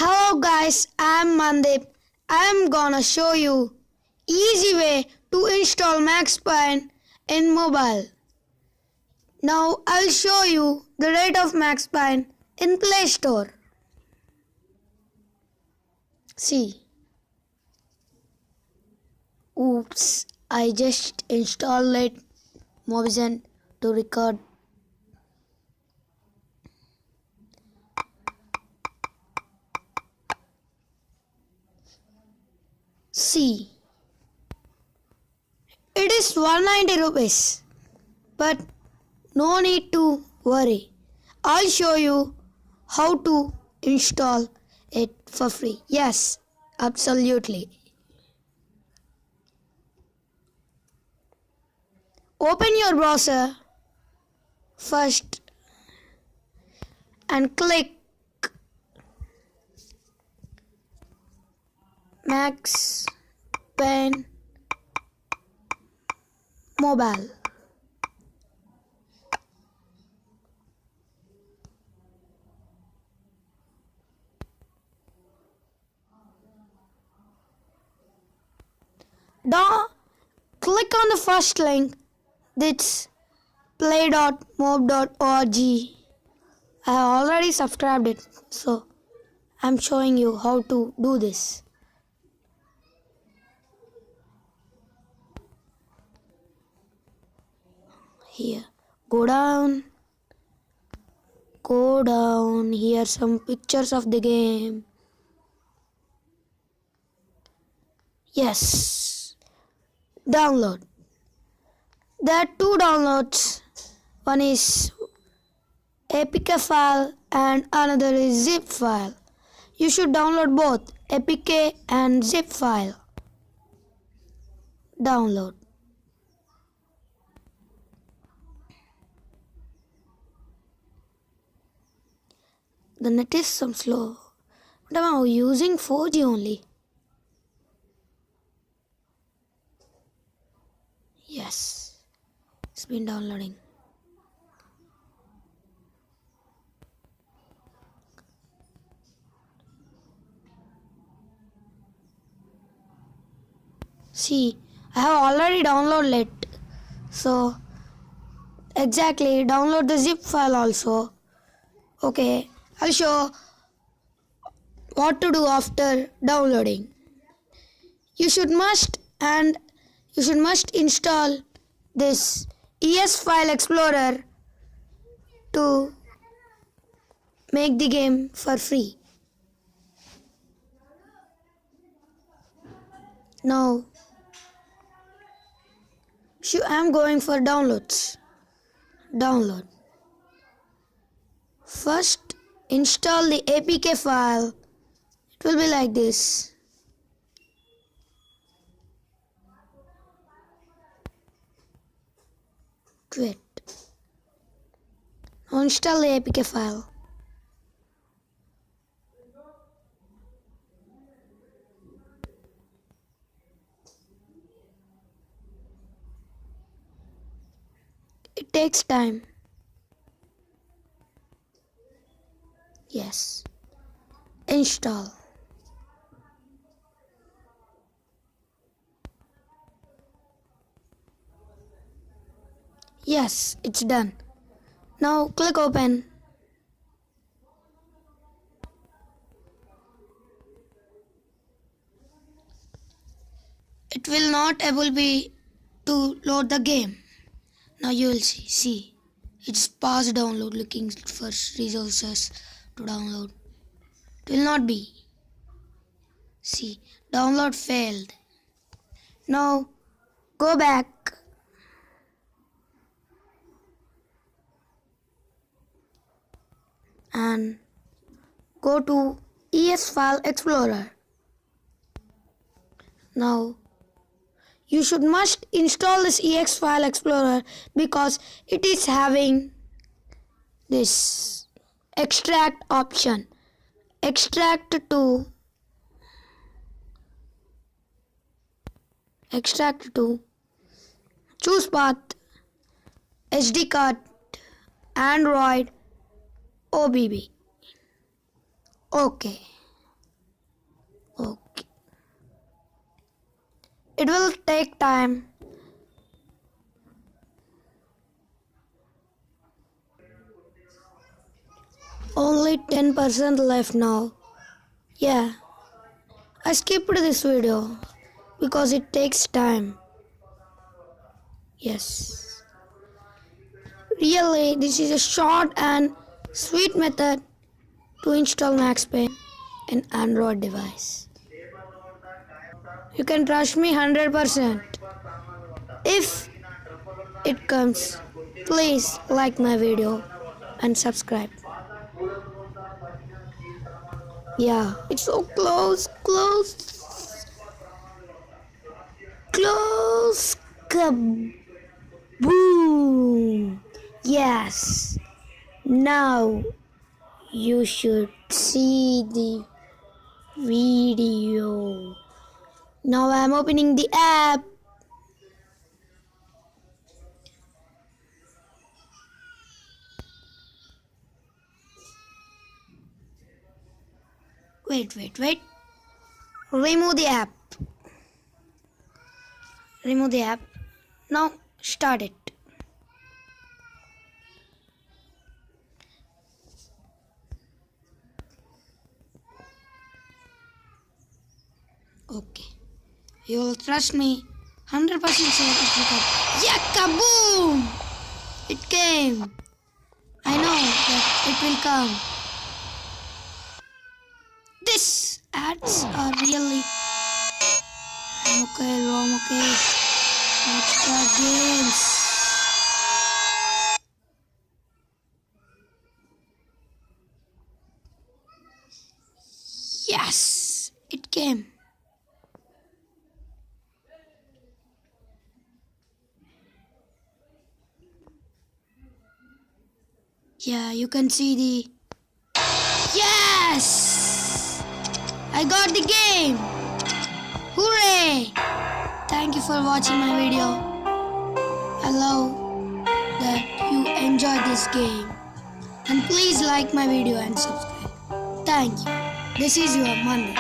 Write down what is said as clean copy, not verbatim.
Hello guys, I'm Mandip. I'm gonna show you easy way to install Max Payne in mobile. Now I'll show you the rate of Max Payne in Play Store. See. Oops, I just installed it Movision to record. See, it is 190 rupees, but no need to worry. I'll show you how to install it for free. Yes, absolutely. Open your browser first and click Max Payne Mobile. Now click on the first link, that's play.mob.org. I have already subscribed it, so I'm showing you how to do this. Here, go down, here some pictures of the game. Yes, download. There are two downloads. One is APK file and another is zip file. You should download both APK and zip file. Download. The net is some slow, but I'm using 4G only. Yes, it's been downloading. See, I have already downloaded it. So, exactly, download the zip file also. Okay, I'll show what to do after downloading. You should must install this ES File Explorer to make the game for free. Now, I'm going for downloads. Download. First, install the APK file. It will be like this. Wait. Now install the APK file. It takes time. Yes. Install. Yes, it's done. Now click open. It will not able be to load the game. Now you will see, it's pause download, looking for resources to download. It will not be. See, download failed. Now go back. And go to ES File Explorer. Now you should must install this EX File Explorer because it is having this extract option. Extract to choose path, SD card, Android, OBB. Okay. Okay. It will take time. Only 10% left now. Yeah, I skipped this video because it takes time. Yes. Really, this is a short and sweet method to install Max Payne in Android device. You can trust me 100%. If it comes, please like my video and subscribe. Yeah, it's so close, close, kaboom. Yes, now you should see the video. Now I'm opening the app. Wait. Remove the app. Remove the app. Now start it. Okay. You'll trust me. 100% sure it will come. Yeah, kaboom! It came. I know that it will come. This ads are really. I'm okay. Let's start games. Yes, it came. Yeah, you can see the. Yes! I got the game! Hooray! Thank you for watching my video. I love that you enjoyed this game. And please like my video and subscribe. Thank you. This is your Monday.